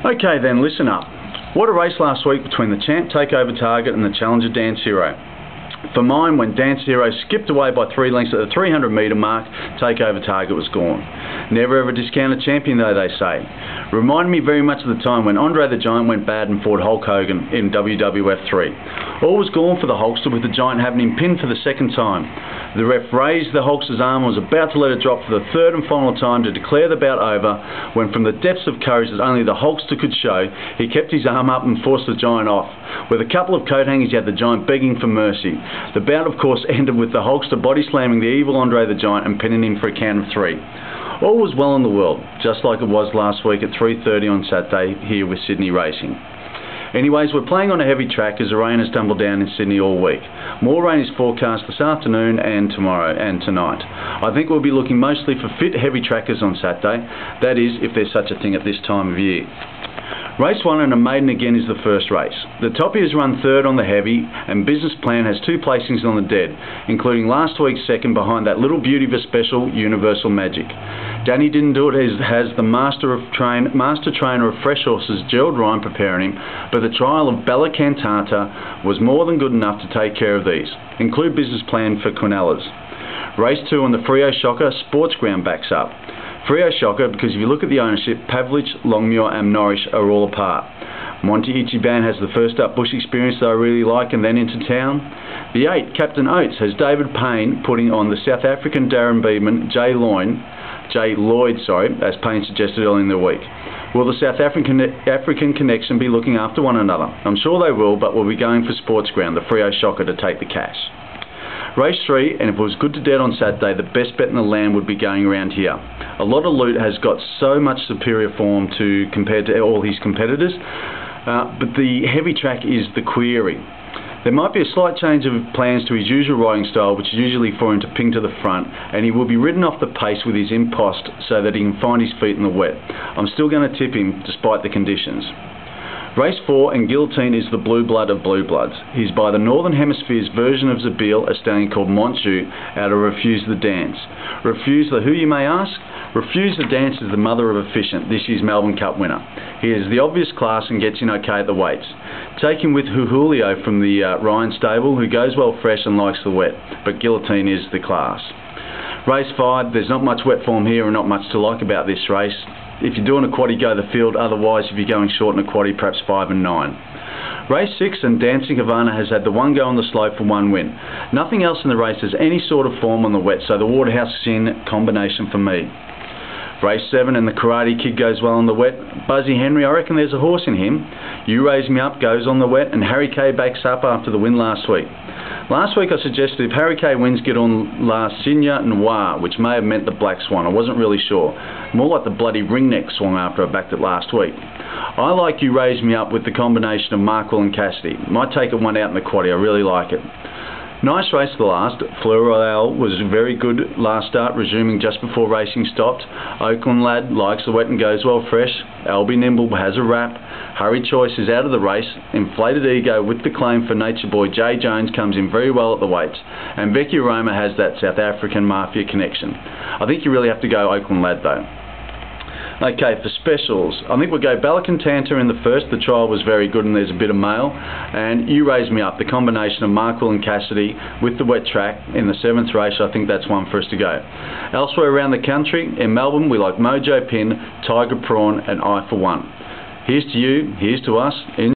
Okay then, listen up. What a race last week between the Champ Takeover Target and the Challenger Dance Hero. For mine, when Dance Hero skipped away by 3 lengths at the 300 metre mark, Takeover Target was gone. Never ever discount a champion though, they say. Reminded me very much of the time when Andre the Giant went bad and fought Hulk Hogan in WWF 3. All was gone for the Hulkster, with the Giant having him pinned for the second time. The ref raised the Hulkster's arm and was about to let it drop for the third and final time to declare the bout over, when from the depths of courage that only the Hulkster could show, he kept his arm up and forced the Giant off. With a couple of coat hangers, he had the Giant begging for mercy. The bout, of course, ended with the Hulkster body slamming the evil Andre the Giant and pinning him for a count of 3. All was well in the world, just like it was last week at 3:30 on Saturday here with Sydney Racing. Anyways, we're playing on a heavy track as the rain has tumbled down in Sydney all week. More rain is forecast this afternoon and tomorrow and tonight. I think we'll be looking mostly for fit heavy trackers on Saturday, that is, if there's such a thing at this time of year. Race 1 and a maiden again is the first race. The Toppy has run third on the heavy, and Business Plan has 2 placings on the dead, including last week's second behind that little beauty of a special, Universal Magic. Danny Didn't Do It has the master trainer of fresh horses, Gerald Ryan, preparing him, but the trial of Bella Cantata was more than good enough to take care of these. Include Business Plan for Quinellas. Race 2 on the Frio Shocker, Sports Ground backs up. Frio Shocker, because if you look at the ownership, Pavlich, Longmuir and Norris are all apart. Monty Ichiban has the first up bush experience that I really like, and then into town. The 8, Captain Oates, has David Payne putting on the South African Darren Beedman, Jay Lloyd, as Payne suggested earlier in the week. Will the South African connection be looking after one another? I'm sure they will, but we'll be going for Sports Ground, the Frio Shocker, to take the cash. Race 3, and if it was good to dead on Saturday, the best bet in the land would be going around here. A lot of Loot has got so much superior form compared to all his competitors, but the heavy track is the query. There might be a slight change of plans to his usual riding style, which is usually for him to ping to the front, and he will be ridden off the pace with his impost so that he can find his feet in the wet. I'm still going to tip him despite the conditions. Race 4, and Guillotine is the blue blood of blue bloods. He's by the Northern Hemisphere's version of Zabeel, a stallion called Monchu, out of Refuse the Dance. Refuse the who, you may ask? Refuse the Dance is the mother of Efficient, this year's Melbourne Cup winner. He is the obvious class and gets in okay at the weights. Take him with Julio from the Ryan stable, who goes well fresh and likes the wet, but Guillotine is the class. Race 5, there's not much wet form here and not much to like about this race. If you're doing a quaddie, go the field, otherwise if you're going short in a quaddie, perhaps 5 and 9. Race 6, and Dancing Havana has had the one go on the slope for 1 win. Nothing else in the race has any sort of form on the wet, so the Waterhouse Sin combination for me. Race 7, and the Karate Kid goes well on the wet. Buzzy Henry, I reckon there's a horse in him. You Raise Me Up goes on the wet, and Harry Kay backs up after the win last week. Last week I suggested if Harry Kay wins, get on La Signa Noir, which may have meant the Black Swan. I wasn't really sure. More like the bloody ringneck swan after I backed it last week. I like You Raise Me Up with the combination of Markwell and Cassidy. Might take it one out in the quaddie, I really like it. Nice race the last. Fleur Royale was very good last start, resuming just before racing stopped. Oakland Lad likes the wet and goes well fresh. Albie Nimble has a wrap. Hurry Choice is out of the race. Inflated Ego with the claim for Nature Boy Jay Jones comes in very well at the weights. And Becky Roma has that South African Mafia connection. I think you really have to go Oakland Lad though. Okay, for specials, I think we'll go Bella Cantata in the first. The trial was very good and there's a bit of mail. And You Raise Me Up, the combination of Markwell and Cassidy with the wet track in the 7th race. I think that's one for us to go. Elsewhere around the country, in Melbourne, we like Mojo Pin, Tiger Prawn and I For One. Here's to you, here's to us. Enjoy.